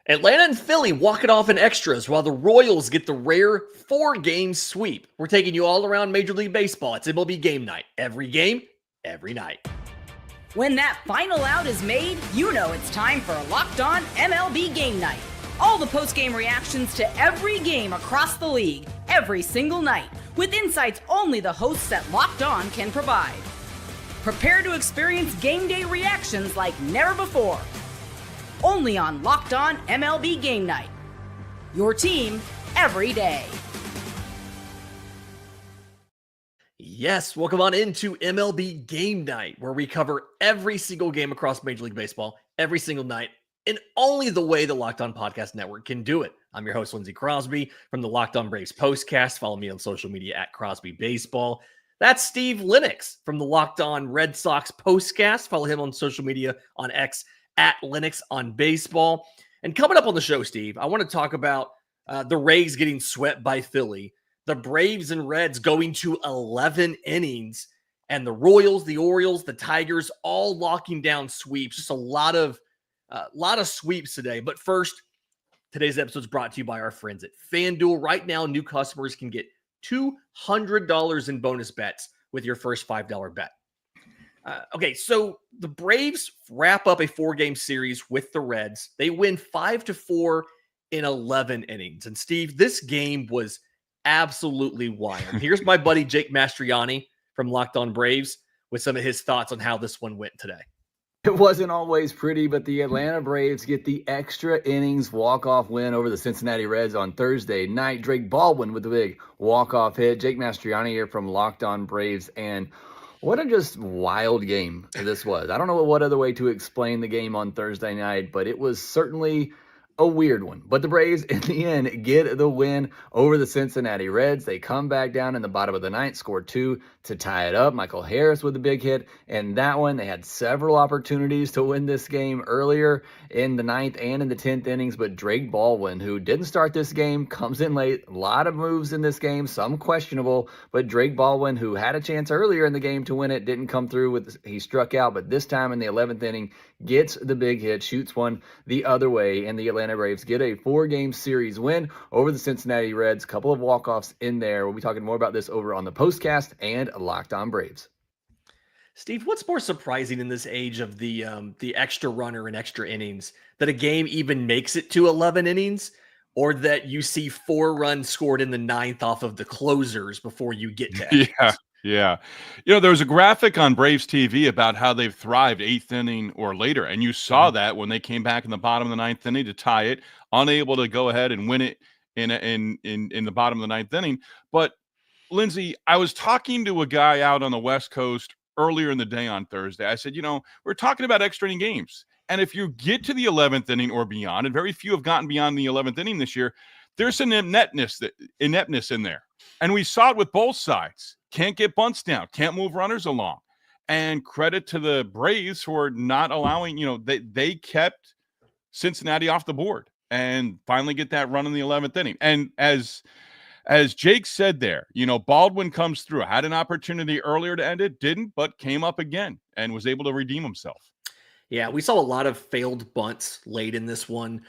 Atlanta and Philly walk it off in extras while the Royals get the rare 4-game sweep. We're taking you all around Major League Baseball. It's MLB Game Night. Every game, every night. When that final out is made, you know it's time for Locked On MLB Game Night. All the post-game reactions to every game across the league, every single night, with insights only the hosts at Locked On can provide. Prepare to experience game day reactions like never before. Only on Locked On MLB Game Night. Your team every day. Yes, welcome on into MLB Game Night, where we cover every single game across Major League Baseball, every single night, in only the way the Locked On Podcast Network can do it. I'm your host, Lindsey Crosby, from the Locked On Braves Postcast. Follow me on social media at Crosby Baseball. That's Steve Lennox from the Locked On Red Sox Postcast. Follow him on social media on X at Lennox on Baseball. And coming up on the show, Steve, I want to talk about the Rays getting swept by Philly, the Braves and Reds going to 11 innings, and the Royals, the Orioles, the Tigers all locking down sweeps. Just a lot of sweeps today. But first, today's episode is brought to you by our friends at FanDuel. Right now, new customers can get $200 in bonus bets with your first $5 bet. Okay, so the Braves wrap up a 4-game series with the Reds. They win 5-4 in 11 innings. And Steve, this game was absolutely wild. Here's my buddy Jake Mastriani from Locked On Braves with some of his thoughts on how this one went today. It wasn't always pretty, but the Atlanta Braves get the extra innings walk-off win over the Cincinnati Reds on Thursday night. Drake Baldwin with the big walk-off hit. Jake Mastriani here from Locked On Braves. And what a just wild game this was. I don't know what other way to explain the game on Thursday night, but it was certainly a weird one. But the Braves, in the end, get the win over the Cincinnati Reds. They come back down in the bottom of the ninth, score 2 to tie it up. Michael Harris with the big hit. And that one, they had several opportunities to win this game earlier in the ninth and in the 10th innings. But Drake Baldwin, who didn't start this game, comes in late. A lot of moves in this game, some questionable. But Drake Baldwin, who had a chance earlier in the game to win it, didn't come through. He struck out. But this time in the 11th inning, gets the big hit, shoots one the other way, and the Atlanta Braves get a 4-game series win over the Cincinnati Reds. Couple of walk-offs in there. We'll be talking more about this over on the Postcast and Locked On Braves. Steve, what's more surprising in this age of the extra runner and extra innings, that a game even makes it to 11 innings, or that you see 4 runs scored in the 9th off of the closers before you get to extras? Yeah. There was a graphic on Braves TV about how they've thrived 8th inning or later. And you saw that when they came back in the bottom of the 9th inning to tie it, unable to go ahead and win it in the bottom of the 9th inning. But Lindsey, I was talking to a guy out on the West Coast earlier in the day on Thursday. I said, we're talking about extra inning games. And if you get to the 11th inning or beyond, and very few have gotten beyond the 11th inning this year, there's some ineptness in there. And we saw it with both sides. Can't get bunts down, can't move runners along. And credit to the Braves for not allowing, they kept Cincinnati off the board and finally get that run in the 11th inning. And as Jake said there, Baldwin comes through, had an opportunity earlier to end it, didn't, but came up again and was able to redeem himself. Yeah, we saw a lot of failed bunts late in this one.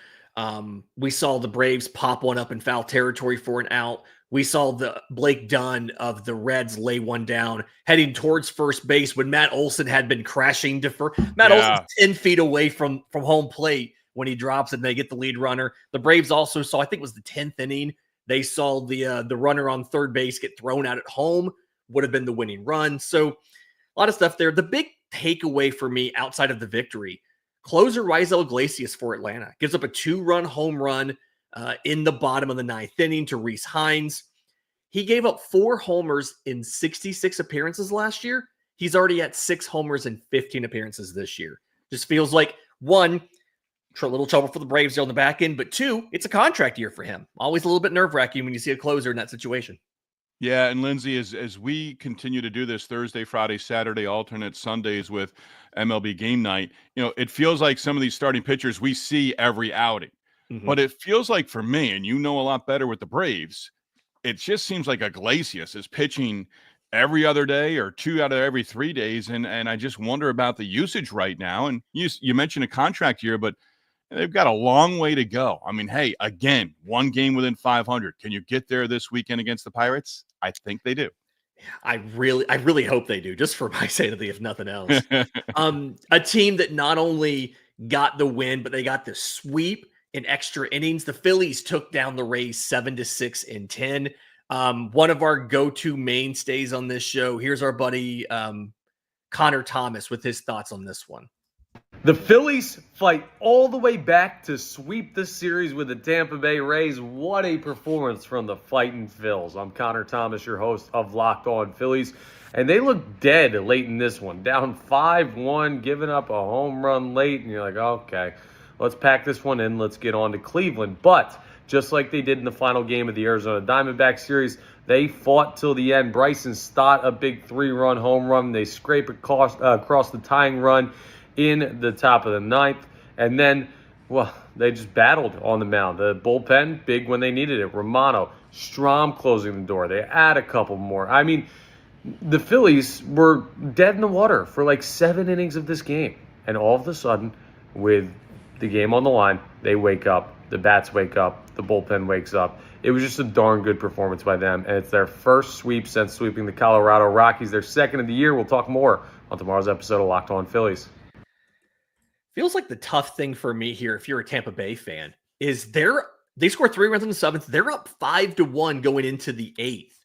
We saw the Braves pop one up in foul territory for an out. We saw the Blake Dunn of the Reds lay one down, heading towards first base when Matt Olson had been crashing to first. Matt Olson's 10 feet away from home plate when he drops it, and they get the lead runner. The Braves also saw, I think it was the 10th inning, they saw the runner on third base get thrown out at home, would have been the winning run. So a lot of stuff there. The big takeaway for me outside of the victory, closer Raisel Iglesias for Atlanta gives up a 2-run home run in the bottom of the 9th inning to Rhys Hines. He gave up 4 homers in 66 appearances last year. He's already at 6 homers in 15 appearances this year. Just feels like, 1, a little trouble for the Braves there on the back end, but 2, it's a contract year for him. Always a little bit nerve-wracking when you see a closer in that situation. Yeah, and Lindsey, as we continue to do this Thursday, Friday, Saturday, alternate Sundays with MLB Game Night, it feels like some of these starting pitchers we see every outing. Mm-hmm. But it feels like for me, and a lot better with the Braves, it just seems like Iglesias is pitching every other day or 2 out of every 3 days. And I just wonder about the usage right now. And you mentioned a contract year, but They've got a long way to go. I mean, hey, again, one game within 500. Can you get there this weekend against the Pirates? I think they do. I really hope they do, just for my sanity, if nothing else. A team that not only got the win, but they got the sweep in extra innings. The Phillies took down the Rays 7-6 in 10. One of our go-to mainstays on this show. Here's our buddy Connor Thomas with his thoughts on this one. The Phillies fight all the way back to sweep this series with the Tampa Bay Rays. What a performance from the Fightin' Phils. I'm Connor Thomas, your host of Locked On Phillies. And they look dead late in this one. Down 5-1, giving up a home run late. And you're like, okay, let's pack this one in. Let's get on to Cleveland. But just like they did in the final game of the Arizona Diamondbacks series, they fought till the end. Bryson Stott, a big 3-run home run. They scrape across the tying run in the top of the ninth. And then, well, they just battled on the mound. The bullpen, big when they needed it. Romano, Strahm closing the door. They add a couple more. I mean, the Phillies were dead in the water for like 7 innings of this game. And all of a sudden, with the game on the line, they wake up. The bats wake up. The bullpen wakes up. It was just a darn good performance by them. And it's their first sweep since sweeping the Colorado Rockies. Their second of the year. We'll talk more on tomorrow's episode of Locked On Phillies. Feels like the tough thing for me here, if you're a Tampa Bay fan, is they score 3 runs in the 7th. They're up 5-1 going into the 8th,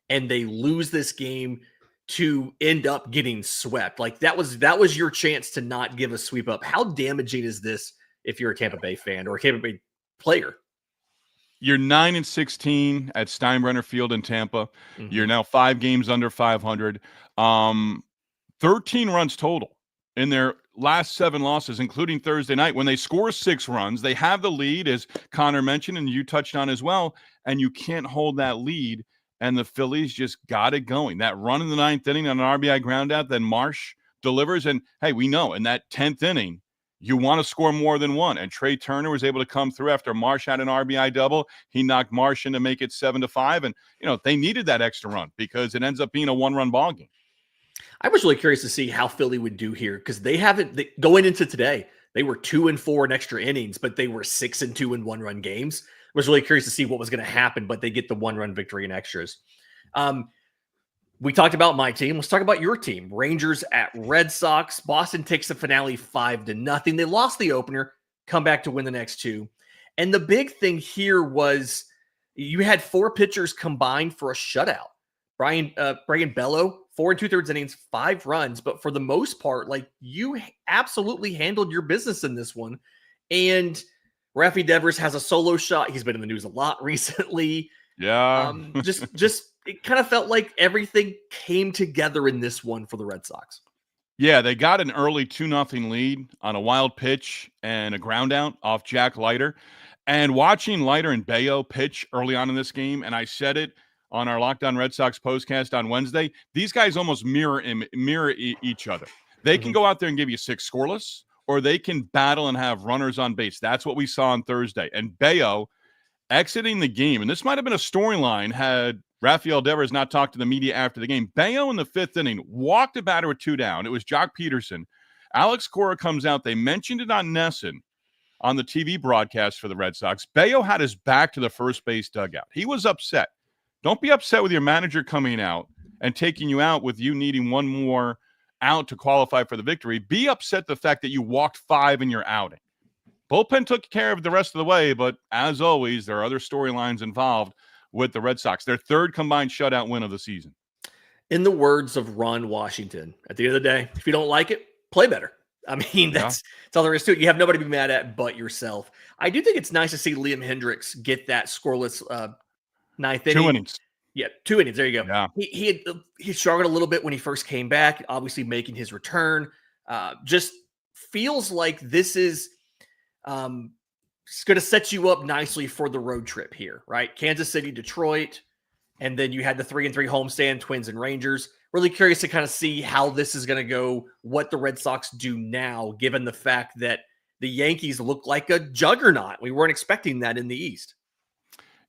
and they lose this game to end up getting swept. Like that was your chance to not give a sweep up. How damaging is this if you're a Tampa Bay fan or a Tampa Bay player? You're 9-16 at Steinbrenner Field in Tampa. Mm-hmm. You're now 5 games under 500. 13 runs total in their last 7 losses, including Thursday night, when they score 6 runs. They have the lead, as Connor mentioned, and you touched on as well, and you can't hold that lead, and the Phillies just got it going. That run in the 9th inning on an RBI ground out, then Marsh delivers, and hey, we know in that 10th inning, you want to score more than one, and Trey Turner was able to come through after Marsh had an RBI double. He knocked Marsh in to make it 7-5, and they needed that extra run because it ends up being a 1-run ball game. I was really curious to see how Philly would do here because going into today, they were 2-4 in extra innings, but they were 6-2 in 1-run games. I was really curious to see what was going to happen, but they get the 1-run victory in extras. We talked about my team. Let's talk about your team. Rangers at Red Sox. Boston takes the finale 5-0. They lost the opener, come back to win the next 2. And the big thing here was you had 4 pitchers combined for a shutout. Brayan Bello, 4 2/3 innings, 5 runs. But for the most part, like you absolutely handled your business in this one. And Rafi Devers has a solo shot. He's been in the news a lot recently. Yeah. Just it kind of felt like everything came together in this one for the Red Sox. Yeah, they got an early 2-0 lead on a wild pitch and a ground out off Jack Leiter. And watching Leiter and Bello pitch early on in this game, and I said it on our Locked On Red Sox postcast on Wednesday, these guys almost mirror each other. They can go out there and give you 6 scoreless, or they can battle and have runners on base. That's what we saw on Thursday. And Bello exiting the game, and this might have been a storyline had Rafael Devers not talked to the media after the game. Bello in the 5th inning walked a batter with 2 down. It was Jock Peterson. Alex Cora comes out. They mentioned it on Nesson on the TV broadcast for the Red Sox. Bello had his back to the first base dugout. He was upset. Don't be upset with your manager coming out and taking you out with you needing 1 more out to qualify for the victory. Be upset the fact that you walked 5 in your outing. Bullpen took care of the rest of the way, but as always, there are other storylines involved with the Red Sox. Their 3rd combined shutout win of the season. In the words of Ron Washington, at the end of the day, if you don't like it, play better. I mean, that's all there is to it. You have nobody to be mad at but yourself. I do think it's nice to see Liam Hendricks get that scoreless 9th inning. 2 innings. Yeah, 2 innings. There you go. Yeah. He struggled a little bit when he first came back, obviously making his return. Just feels like this is it's going to set you up nicely for the road trip here, right? Kansas City, Detroit, and then you had the 3-3 homestand, Twins and Rangers. Really curious to kind of see how this is going to go, what the Red Sox do now, given the fact that the Yankees look like a juggernaut. We weren't expecting that in the East.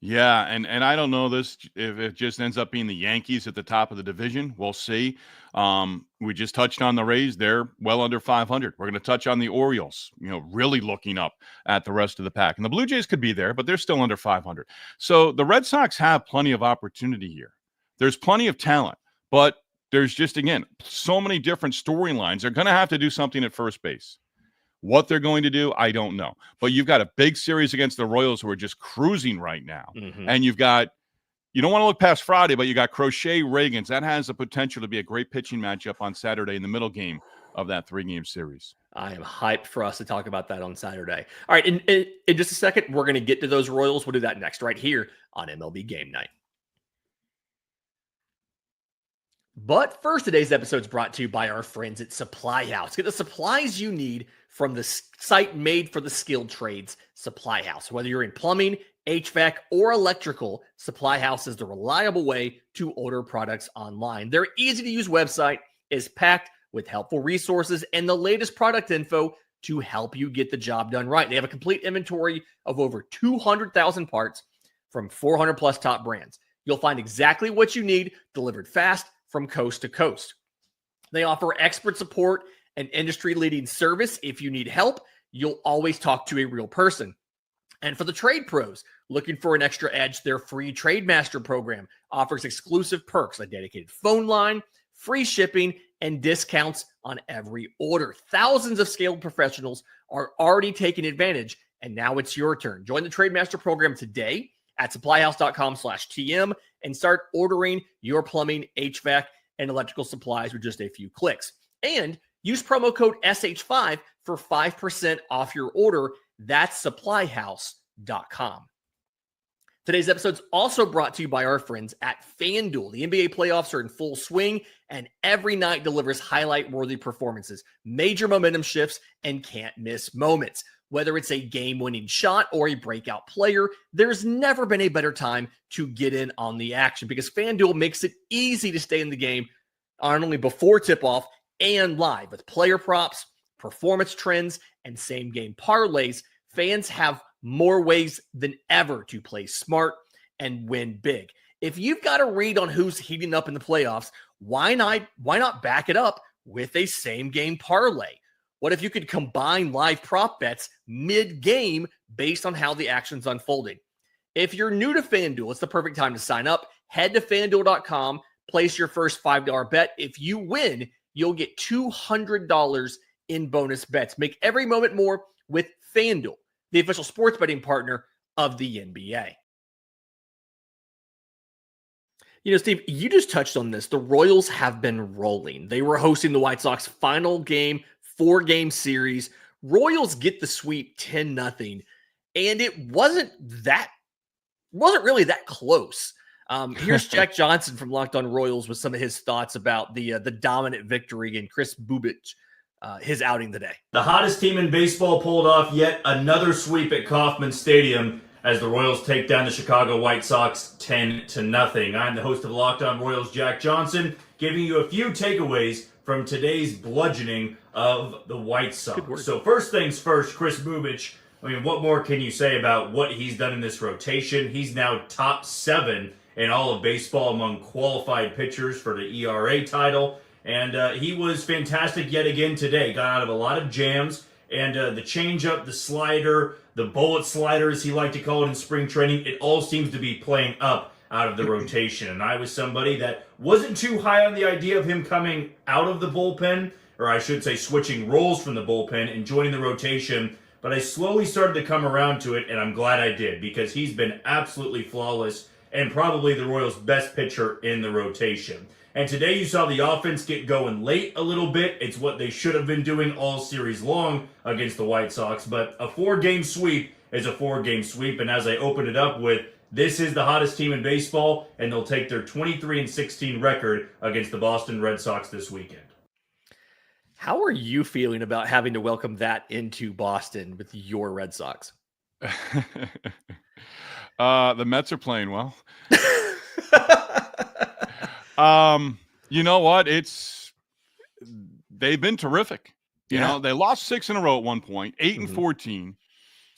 Yeah, and I don't know this if it just ends up being the Yankees at the top of the division. We'll see. We just touched on the Rays; they're well under 500. We're going to touch on the Orioles. Really looking up at the rest of the pack, and the Blue Jays could be there, but they're still under 500. So the Red Sox have plenty of opportunity here. There's plenty of talent, but there's just again so many different storylines. They're going to have to do something at first base. What they're going to do, I don't know. But you've got a big series against the Royals who are just cruising right now. Mm-hmm. And you don't want to look past Friday, but you got Crochet Reagans. That has the potential to be a great pitching matchup on Saturday in the middle game of that 3-game series. I am hyped for us to talk about that on Saturday. All right, in just a second, we're going to get to those Royals. We'll do that next right here on MLB Game Night. But first, today's episode is brought to you by our friends at Supply House. Get the supplies you need from the site made for the skilled trades, Supply House. Whether you're in plumbing, HVAC, or electrical, Supply House is the reliable way to order products online. Their easy-to-use website is packed with helpful resources and the latest product info to help you get the job done right. They have a complete inventory of over 200,000 parts from 400-plus top brands. You'll find exactly what you need delivered fast from coast to coast. They offer expert support and industry-leading service. If you need help, you'll always talk to a real person. And for the trade pros looking for an extra edge, their free Trade Master program offers exclusive perks, a dedicated phone line, free shipping, and discounts on every order. Thousands of skilled professionals are already taking advantage, and now it's your turn. Join the Trade Master program today at supplyhouse.com/TM and start ordering your plumbing, HVAC, and electrical supplies with just a few clicks. And use promo code SH5 for 5% off your order. That's supplyhouse.com. Today's episode is also brought to you by our friends at FanDuel. The NBA playoffs are in full swing, and every night delivers highlight-worthy performances, major momentum shifts, and can't-miss moments. Whether it's a game-winning shot or a breakout player, there's never been a better time to get in on the action because FanDuel makes it easy to stay in the game, not only before tip-off and live. With player props, performance trends, and same-game parlays, fans have more ways than ever to play smart and win big. If you've got a read on who's heating up in the playoffs, why not back it up with a same-game parlay? What if you could combine live prop bets mid-game based on how the action's unfolding? If you're new to FanDuel, it's the perfect time to sign up. Head to FanDuel.com, place your first $5 bet. If you win, you'll get $200 in bonus bets. Make every moment more with FanDuel, the official sports betting partner of the NBA. Steve, you just touched on this. The Royals have been rolling. They were hosting the White Sox final game, 4-game series. Royals get the sweep 10-0, and it wasn't really that close. Here's Jack Johnson from Locked On Royals with some of his thoughts about the dominant victory and Chris Bubich, his outing today. The hottest team in baseball pulled off yet another sweep at Kauffman Stadium as the Royals take down the Chicago White Sox 10-0. I'm the host of Locked On Royals, Jack Johnson, giving you a few takeaways from today's bludgeoning of the White Sox. So first things first, Chris Bubich. What more can you say about what he's done in this rotation? He's now top 7 in all of baseball among qualified pitchers for the ERA title. And he was fantastic yet again today. Got out of a lot of jams. And the changeup, the slider, the bullet slider, as he liked to call it in spring training, it all seems to be playing up out of the rotation. And I was somebody that wasn't too high on the idea of him coming out of the bullpen, or I should say switching roles from the bullpen and joining the rotation. But I slowly started to come around to it, and I'm glad I did, because he's been absolutely flawless and probably the Royals' best pitcher in the rotation. And today you saw the offense get going late a little bit. It's what they should have been doing all series long against the White Sox. But a 4-game sweep is a 4-game sweep. And as I opened it up with, this is the hottest team in baseball, and they'll take their 23-16 record against the Boston Red Sox this weekend. How are you feeling about having to welcome that into Boston with your Red Sox? The Mets are playing well. You know what? They've been terrific. You know, they lost 6 in a row at one point, 8-14.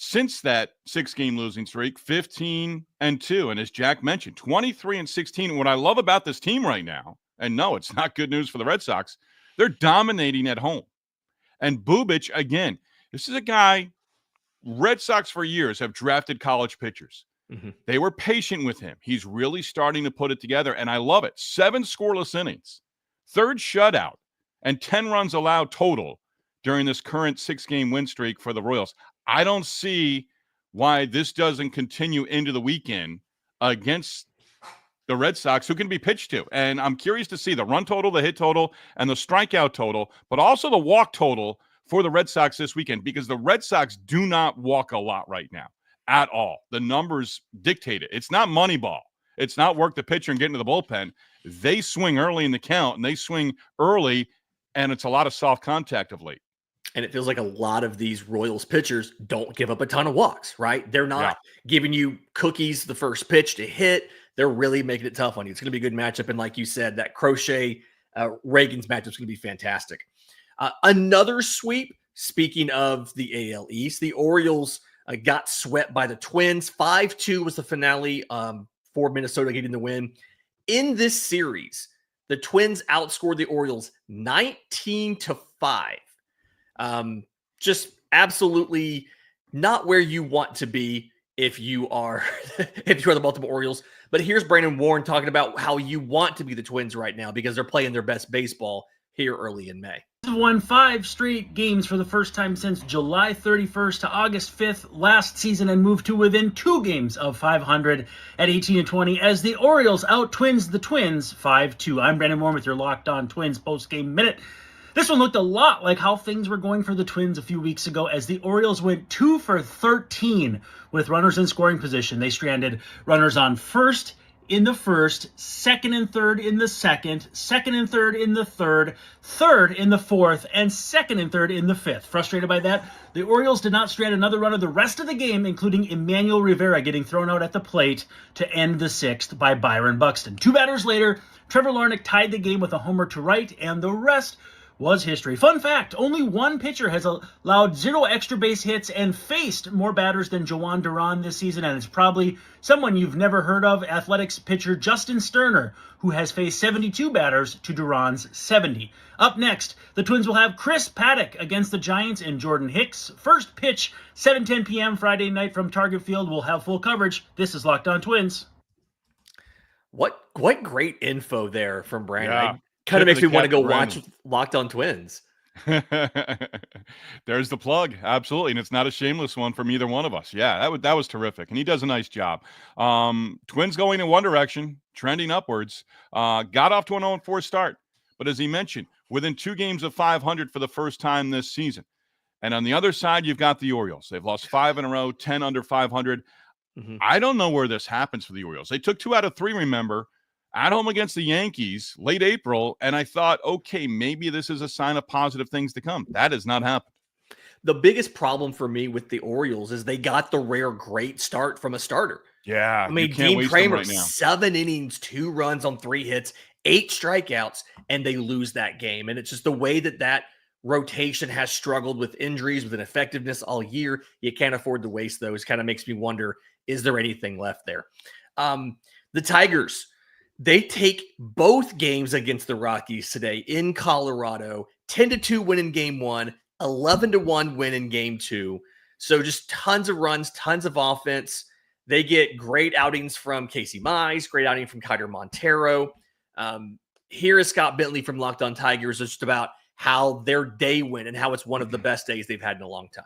Since that 6-game losing streak, 15-2. And as Jack mentioned, 23-16. And what I love about this team right now, and no, it's not good news for the Red Sox, they're dominating at home. And Bubic, again, this is a guy, Red Sox for years have drafted college pitchers. Mm-hmm. They were patient with him. He's really starting to put it together, and I love it. 7 scoreless innings, 3rd shutout, and 10 runs allowed total during this current 6-game win streak for the Royals. I don't see why this doesn't continue into the weekend against the Red Sox, who can be pitched to. And I'm curious to see the run total, the hit total, and the strikeout total, but also the walk total for the Red Sox this weekend, because the Red Sox do not walk a lot right now at all. The numbers dictate it. It's not money ball. It's not work the pitcher and get into the bullpen. They swing early in the count, and they swing early, and it's a lot of soft contact of late. And it feels like a lot of these Royals pitchers don't give up a ton of walks, right? They're not giving you cookies the first pitch to hit. They're really making it tough on you. It's going to be a good matchup. And like you said, that Crochet Reagan's matchup is going to be fantastic. Another sweep, speaking of the AL East, the Orioles got swept by the Twins. 5-2 was the finale for Minnesota getting the win. In this series, the Twins outscored the Orioles 19-5. Just absolutely not where you want to be if you are the Baltimore Orioles. But here's Brandon Warren talking about how you want to be the Twins right now because they're playing their best baseball here early in May. Have won 5 straight games for the first time since July 31st to August 5th last season and moved to within 2 games of 500 at 18-20 as the Orioles out-Twins the Twins 5-2. I'm Brandon Warren with your Locked On Twins post-game minute. This one looked a lot like how things were going for the Twins a few weeks ago as the Orioles went 2 for 13 with runners in scoring position. They stranded runners on first in the first, second and third in the second, second and third in the third, third in the fourth, and second and third in the fifth. Frustrated by that, the Orioles did not strand another runner the rest of the game, including Emmanuel Rivera getting thrown out at the plate to end the sixth by Byron Buxton. 2 batters later, Trevor Larnach tied the game with a homer to right, and the rest was history. Fun fact, only one pitcher has allowed 0 extra base hits and faced more batters than Joan Duran this season, and it's probably someone you've never heard of, Athletics pitcher Justin Sterner, who has faced 72 batters to Duran's 70. Up next, the Twins will have Chris Paddock against the Giants and Jordan Hicks. First pitch, 7:10 p.m. Friday night from Target Field. We'll have full coverage. This is Locked On Twins. What great info there from Brandon. Yeah. Kind of makes me want to go Brandon. watch Locked On Twins. There's the plug. Absolutely. And it's not a shameless one from either one of us. Yeah, that was terrific. And he does a nice job. Twins going in one direction, trending upwards. Got off to an 0-4 start. But as he mentioned, within 2 games of 500 for the first time this season. And on the other side, you've got the Orioles. They've lost 5 in a row, 10 under 500. Mm-hmm. I don't know where this happens for the Orioles. They took 2 out of 3, remember, at home against the Yankees, late April, and I thought, okay, maybe this is a sign of positive things to come. That has not happened. The biggest problem for me with the Orioles is they got the rare great start from a starter. Yeah, I mean, you can't Dean waste them Kramer, right now. 7 innings, 2 runs on 3 hits, 8 strikeouts, and they lose that game. And it's just the way that rotation has struggled with injuries, with ineffectiveness all year. You can't afford to waste those. Kind of makes me wonder, is there anything left there? The Tigers, they take both games against the Rockies today in Colorado. 10-2 win in game 1, 11-1 win in game 2. So just tons of runs, tons of offense. They get great outings from Casey Mize, great outing from Kiter Montero. Here is Scott Bentley from Locked On Tigers just about how their day went and how it's one of the best days they've had in a long time.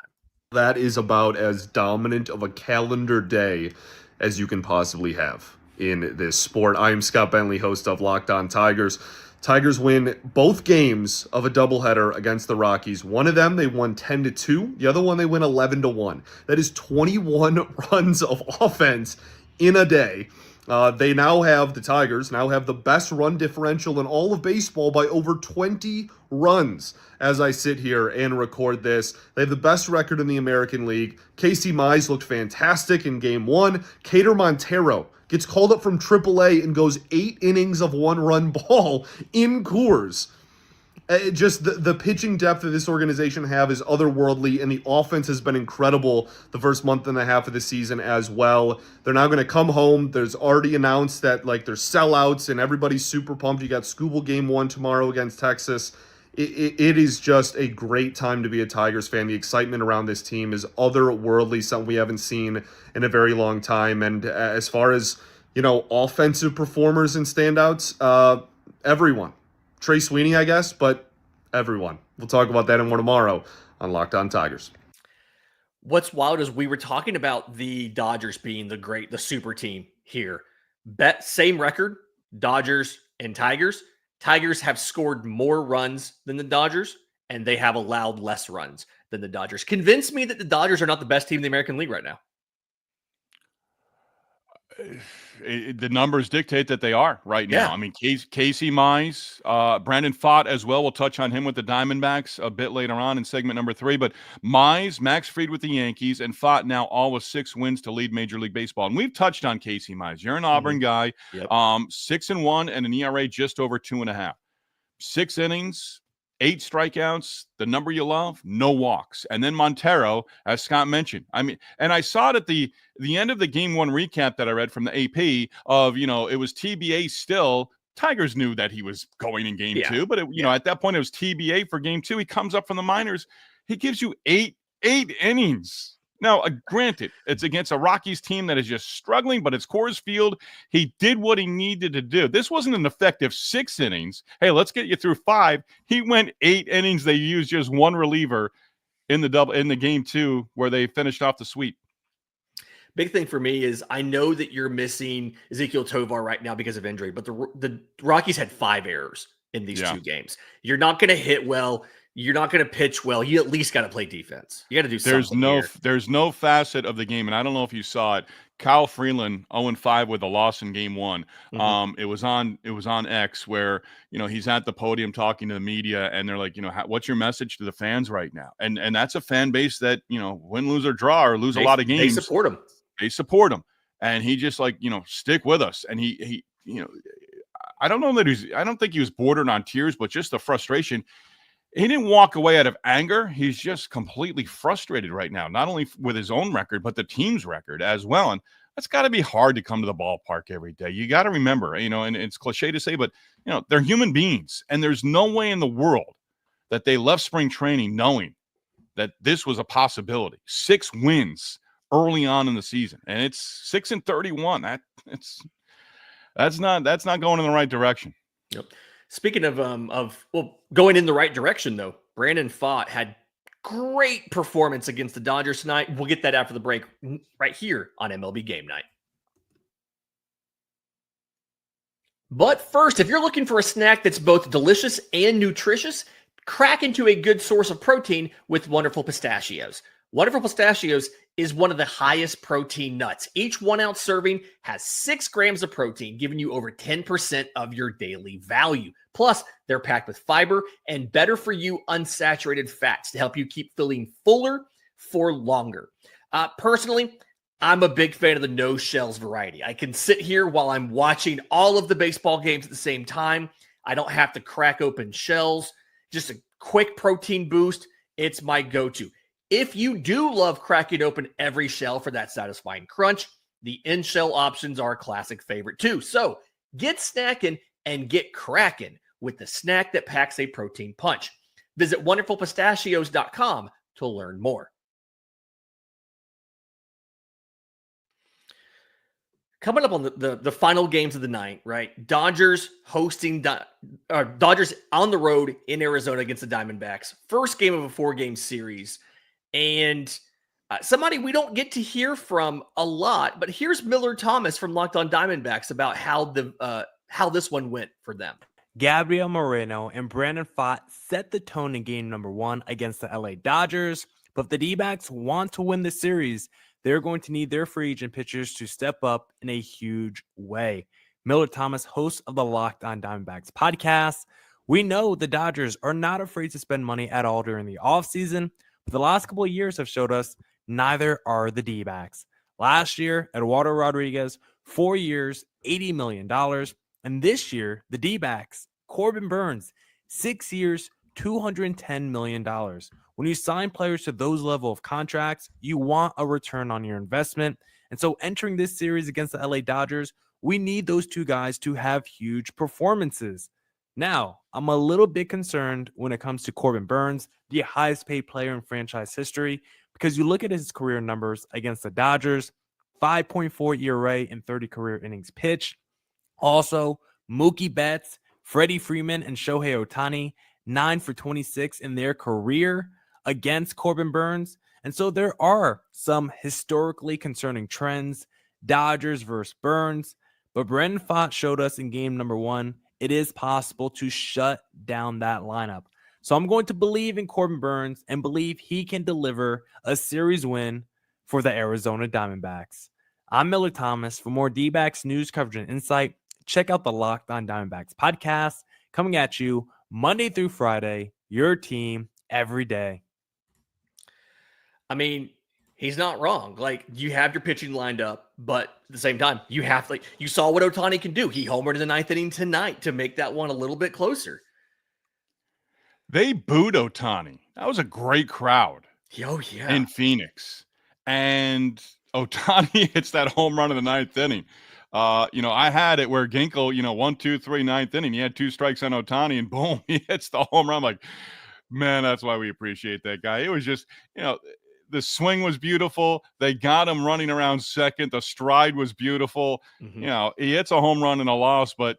That is about as dominant of a calendar day as you can possibly have in this sport. I am Scott Bentley, host of Locked On Tigers. Tigers win both games of a doubleheader against the Rockies. One of them, they won 10-2. The other one, they win 11-1. That is 21 runs of offense in a day. The Tigers now have the best run differential in all of baseball by over 20 runs as I sit here and record this. They have the best record in the American League. Casey Mize looked fantastic in game 1. Kiter Montero gets called up from AAA and goes 8 innings of 1-run ball in Coors. Just the pitching depth that this organization have is otherworldly, and the offense has been incredible the first month and a half of the season as well. They're now going to come home. There's already announced that like there's sellouts and everybody's super pumped. You got Scooble Game 1 tomorrow against Texas. It is just a great time to be a Tigers fan. The excitement around this team is otherworldly, something we haven't seen in a very long time. And as far as, offensive performers and standouts, everyone. Trey Sweeney, I guess, but everyone. We'll talk about that and more tomorrow on Locked On Tigers. What's wild is we were talking about the Dodgers being the super team here. Same record, Dodgers and Tigers. Tigers have scored more runs than the Dodgers, and they have allowed less runs than the Dodgers. Convince me that the Dodgers are not the best team in the American League right now. The numbers dictate that they are right now. Yeah. I mean, Casey Mize, Brandon Pfaadt as well. We'll touch on him with the Diamondbacks a bit later on in segment number 3. But Mize, Max Fried with the Yankees, and Pfaadt now all with 6 wins to lead Major League Baseball. And we've touched on Casey Mize. You're an Auburn guy. Yep. 6-1 and an ERA just over 2.5. 6 innings, 8 strikeouts, the number you love, no walks. And then Montero, as Scott mentioned. I mean, and I saw it at the end of the Game 1 recap that I read from the AP of, it was TBA still. Tigers knew that he was going in Game 2, but at that point it was TBA for Game 2. He comes up from the minors. He gives you eight innings. Now, granted, it's against a Rockies team that is just struggling, but it's Coors Field. He did what he needed to do. This wasn't an effective 6 innings. Hey, let's get you through 5. He went 8 innings. They used just one reliever in the Game 2 where they finished off the sweep. Big thing for me is I know that you're missing Ezekiel Tovar right now because of injury, but the Rockies had 5 errors in these 2 games. You're not going to hit well. You're not going to pitch well. You at least got to play defense. You got to do something. There's no facet of the game, and I don't know if you saw it. Kyle Freeland 0-5 with a loss in Game 1. Mm-hmm. It was on X where he's at the podium talking to the media, and they're like, what's your message to the fans right now? And that's a fan base that win, lose, or draw or lose a lot of games. They support him. They support him, and he just stick with us. And he I don't think he was bordered on tears, but just the frustration. He didn't walk away out of anger. He's just completely frustrated right now, not only with his own record, but the team's record as well. And that's got to be hard to come to the ballpark every day. You got to remember, and it's cliche to say, but, they're human beings. And there's no way in the world that they left spring training knowing that this was a possibility. 6 wins early on in the season. And it's 6-31. That's not going in the right direction. Yep. Speaking of going in the right direction, though, Brandon Pfaadt had great performance against the Dodgers tonight. We'll get that after the break right here on MLB Game Night. But first, if you're looking for a snack that's both delicious and nutritious, crack into a good source of protein with Wonderful Pistachios. Wonderful Pistachios is one of the highest protein nuts. Each 1 ounce serving has 6 grams of protein, giving you over 10% of your daily value. Plus, they're packed with fiber and better for you unsaturated fats to help you keep feeling fuller for longer. Personally, I'm a big fan of the no shells variety. I can sit here while I'm watching all of the baseball games at the same time. I don't have to crack open shells. Just a quick protein boost. It's my go-to. If you do love cracking open every shell for that satisfying crunch, the in-shell options are a classic favorite too. So get snacking and get cracking with the snack that packs a protein punch. Visit wonderfulpistachios.com to learn more. Coming up on the final games of the night, right? Dodgers Dodgers on the road in Arizona against the Diamondbacks. First game of a 4-game series. And somebody we don't get to hear from a lot, but here's Miller Thomas from Locked On Diamondbacks about how this one went for them. Gabriel Moreno and Brandon Pfaadt set the tone in game number 1 against the LA Dodgers. But if the D-backs want to win the series, they're going to need their free agent pitchers to step up in a huge way. Miller Thomas, host of the Locked On Diamondbacks podcast. We know the Dodgers are not afraid to spend money at all during the offseason, but the last couple of years have showed us neither are the D-backs. Last year, Eduardo Rodriguez, 4 years, $80 million. And this year, the D-backs, Corbin Burnes, 6 years, $210 million. When you sign players to those level of contracts, you want a return on your investment. And so entering this series against the LA Dodgers, we need those two guys to have huge performances. Now, I'm a little bit concerned when it comes to Corbin Burnes, the highest paid player in franchise history, because you look at his career numbers against the Dodgers, 5.4 ERA in 30 career innings pitched. Also, Mookie Betts, Freddie Freeman, and Shohei Ohtani, 9 for 26 in their career against Corbin Burnes. And so there are some historically concerning trends, Dodgers versus Burnes. But Brandon Pfaadt showed us in game number 1, it is possible to shut down that lineup. So I'm going to believe in Corbin Burnes and believe he can deliver a series win for the Arizona Diamondbacks. I'm Miller Thomas. For more D-backs news, coverage, and insight, check out the Locked On Diamondbacks podcast, coming at you Monday through Friday, your team every day. I mean, he's not wrong. Like, you have your pitching lined up, but at the same time, you have, like, you saw what Ohtani can do. He homered in the 9th inning tonight to make that one a little bit closer. They booed Ohtani. That was a great crowd. Oh, yeah. In Phoenix. And Ohtani hits that home run in the 9th inning. I had it where Ginkel, 1, 2, 3, 9th inning. He had 2 strikes on Ohtani, and boom, he hits the home run. I'm like, man, that's why we appreciate that guy. It was just, the swing was beautiful. They got him running around second. The stride was beautiful. Mm-hmm. He hits a home run and a loss, but,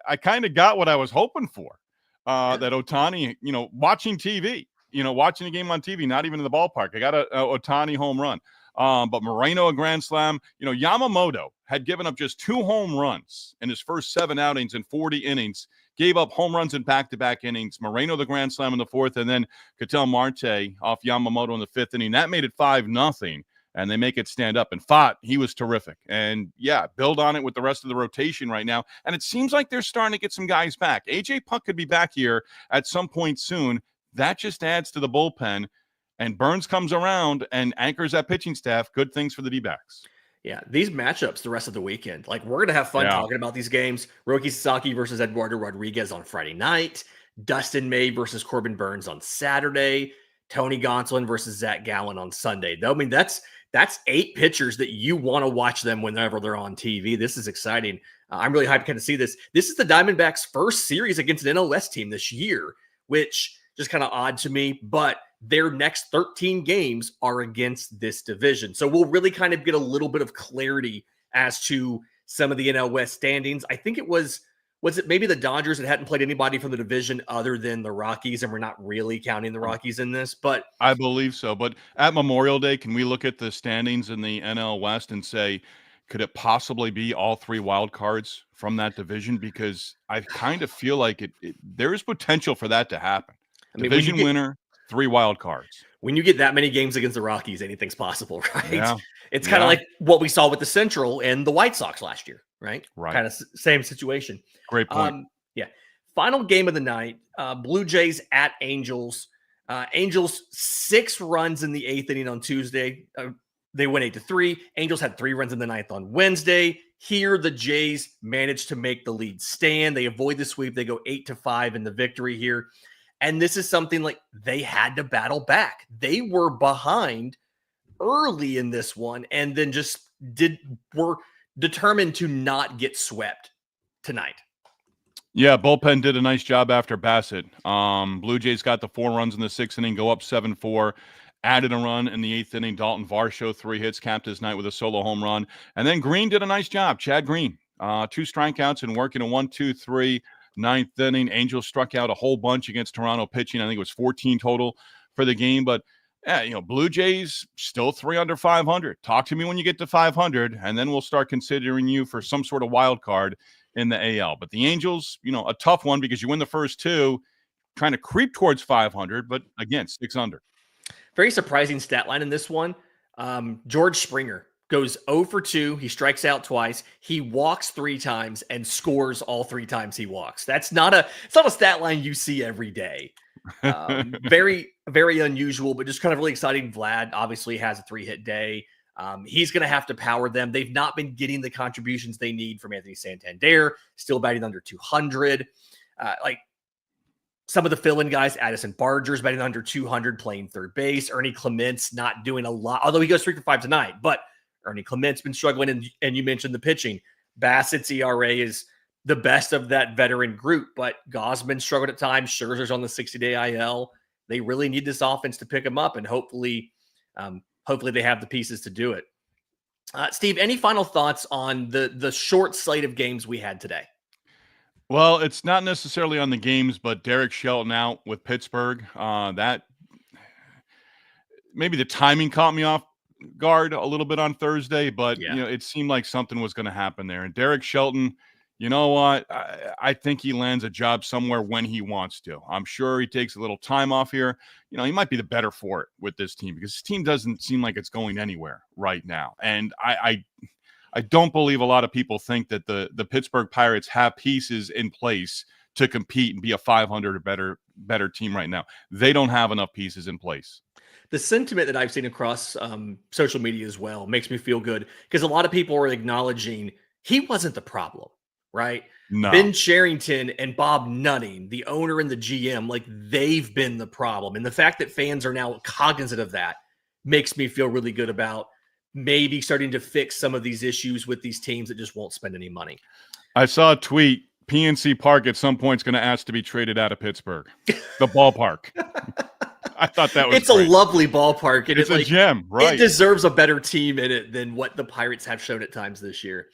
I kind of got what I was hoping for. That Ohtani, watching TV, watching the game on TV, not even in the ballpark. I got a Ohtani home run. But Moreno, a grand slam. Yamamoto had given up just 2 home runs in his first 7 outings in 40 innings, gave up home runs in back-to-back innings. Moreno, the grand slam in the 4th, and then Ketel Marte off Yamamoto in the 5th inning. That made it 5-0, and they make it stand up. And Pfaadt, he was terrific. And, yeah, build on it with the rest of the rotation right now. And it seems like they're starting to get some guys back. A.J. Puck could be back here at some point soon. That just adds to the bullpen. And Burnes comes around and anchors that pitching staff. Good things for the D-backs. Yeah, these matchups the rest of the weekend. Like, we're going to have fun talking about these games. Roki Sasaki versus Eduardo Rodriguez on Friday night. Dustin May versus Corbin Burnes on Saturday. Tony Gonsolin versus Zach Gallen on Sunday. I mean, that's 8 pitchers that you want to watch them whenever they're on TV. This is exciting. I'm really hyped to kind of see this. This is the Diamondbacks' first series against an NLS team this year, which just kind of odd to me, but their next 13 games are against this division. So we'll really kind of get a little bit of clarity as to some of the NL West standings. I think it was it maybe the Dodgers that hadn't played anybody from the division other than the Rockies, and we're not really counting the Rockies in this, but I believe so. But at Memorial Day, can we look at the standings in the NL West and say, could it possibly be all 3 wild cards from that division? Because I kind of feel like there is potential for that to happen. I mean, division winner, 3 wild cards. When you get that many games against the Rockies, anything's possible, right? Yeah. It's kind of like what we saw with the Central and the White Sox last year, right? Right. Kind of same situation. Great point. Yeah. Final game of the night, Blue Jays at Angels. Angels 6 runs in the 8th inning on Tuesday. They went 8-3. Angels had 3 runs in the 9th on Wednesday. Here, the Jays managed to make the lead stand. They avoid the sweep. They go 8-5 in the victory here. And this is something like they had to battle back. They were behind early in this one and then just were determined to not get swept tonight. Yeah, bullpen did a nice job after Bassett. Blue Jays got the 4 runs in the 6th inning, go up 7-4. Added a run in the 8th inning. Dalton Varsho, 3 hits, capped his night with a solo home run. And then Green did a nice job. Chad Green, 2 strikeouts and working a 1-2-3 9th inning. Angels struck out a whole bunch against Toronto pitching. I think it was 14 total for the game. But, yeah, Blue Jays still 3 under 500. Talk to me when you get to 500, and then we'll start considering you for some sort of wild card in the AL. But the Angels, a tough one because you win the first 2, trying to creep towards 500, but, again, 6 under. Very surprising stat line in this one. George Springer goes 0 for 2. He strikes out twice. He walks 3 times and scores all 3 times he walks. It's not a stat line you see every day. Very, very unusual, but just kind of really exciting. Vlad obviously has a 3-hit day. He's going to have to power them. They've not been getting the contributions they need from Anthony Santander, still batting under 200. some of the fill-in guys, Addison Barger's batting under 200, playing third base. Ernie Clement's not doing a lot, although he goes 3 for 5 tonight. But Ernie Clement's been struggling, and you mentioned the pitching. Bassett's ERA is the best of that veteran group, but Gosman struggled at times. Scherzer's on the 60-day IL. They really need this offense to pick them up, and hopefully they have the pieces to do it. Steve, any final thoughts on the short slate of games we had today? Well, it's not necessarily on the games, but Derek Shelton out with Pittsburgh. That maybe the timing caught me off guard a little bit on Thursday, but it seemed like something was going to happen there. And Derek Shelton, you know what? I think he lands a job somewhere when he wants to. I'm sure he takes a little time off here. He might be the better for it with this team because his team doesn't seem like it's going anywhere right now. And I don't believe a lot of people think that the Pittsburgh Pirates have pieces in place to compete and be a 500 or better team right now. They don't have enough pieces in place. The sentiment that I've seen across social media as well makes me feel good because a lot of people are acknowledging he wasn't the problem, right? No. Ben Cherington and Bob Nutting, the owner and the GM, like they've been the problem. And the fact that fans are now cognizant of that makes me feel really good about maybe starting to fix some of these issues with these teams that just won't spend any money. I saw a tweet. PNC Park at some point is going to ask to be traded out of Pittsburgh, the ballpark. I thought that was It's great. A lovely ballpark. And it's a gem, right? It deserves a better team in it than what the Pirates have shown at times this year.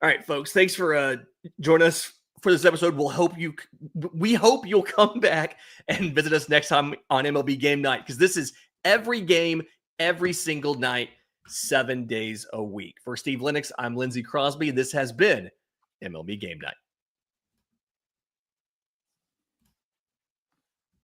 All right, folks, thanks for joining us for this episode. We hope you'll come back and visit us next time on MLB Game Night because this is every game, every single night, 7 days a week. For Steve Lennox, I'm Lindsey Crosby. This has been MLB Game Night.